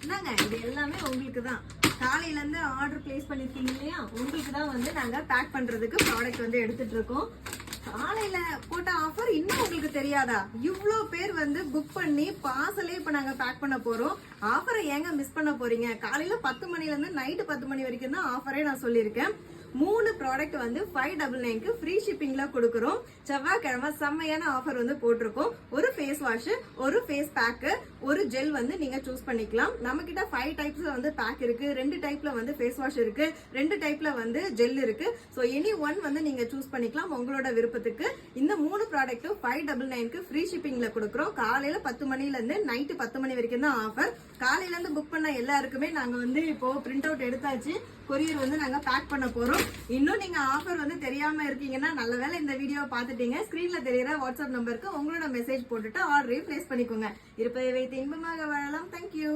என்னங்க இது எல்லாமே உங்களுக்கு தான். காலையில இருந்து ஆர்டர் பிளேஸ் பண்ணிருக்கீங்க இல்லையா, உங்களுக்கு தான் வந்து நாங்க பேக் பண்றதுக்கு ப்ராடக்ட் வந்து எடுத்துட்டு இருக்கோம். காலையில போட்ட ஆஃபர் இன்னும் உங்களுக்கு தெரியாதா? இவ்ளோ பேர் வந்து புக் பண்ணி பார்சலே இப்ப நாங்க பேக் பண்ண போறோம். ஆஃபரை ஏங்க மிஸ் பண்ண போறீங்க? காலையில 10 மணில இருந்து நைட்டு 10 மணி வரைக்கும் தான் ஆஃபரே நான் சொல்லியிருக்கேன். 3 ப்ராடக்ட் வந்து 599க்கு ஃப்ரீ ஷிப்பிங்ல கொடுக்குறோம். செவ்வாய்க்கிழமை செம்மையான ஆஃபர் வந்து போட்டிருக்கோம். ஒரு ஃபேஸ் வாஷ், ஒரு ஃபேஸ் பேக், ஒரு ஜெல் வந்து நீங்க சூஸ் பண்ணிக்கலாம். நம்ம கிட்ட 5 டைப்ஸ்ல வந்து பேக் இருக்கு, 2 டைப்ல வந்து ஃபேஸ் வாஷ் இருக்கு, 2 டைப்ல வந்து ஜெல் இருக்கு. சோ எனி ஒன் வந்து நீங்க சூஸ் பண்ணிக்கலாம் உங்களோட விருப்பத்துக்கு. இந்த 3 ப்ராடக்ட்டும் 599க்கு ஃப்ரீ ஷிப்பிங்ல கொடுக்குறோம். காலையில 10 மணில இருந்து நைட்டு 10 மணி வரைக்கும் தான் ஆஃபர். காலையில இருந்து புக் பண்ண எல்லாருக்குமே நாங்க வந்து இப்போ பிரிண்ட் அவுட் எடுத்தாச்சு. கொரியர் வந்து நாங்க பேக் பண்ண போறோம். இன்னும் நீங்க ஆஃபர் வந்து தெரியாம இருக்கீங்கன்னா நல்ல வேளை இந்த வீடியோவை பார்த்துட்டீங்க. ஸ்கிரீன்ல தெரியுற வாட்ஸ்அப் நம்பருக்கு உங்களோட மெசேஜ் போட்டுட்டு ஆர்டரை பிளேஸ் பண்ணிக்கோங்க. இருப்பதை வைத்து இன்பமாக வாழலாம். தேங்க்யூ.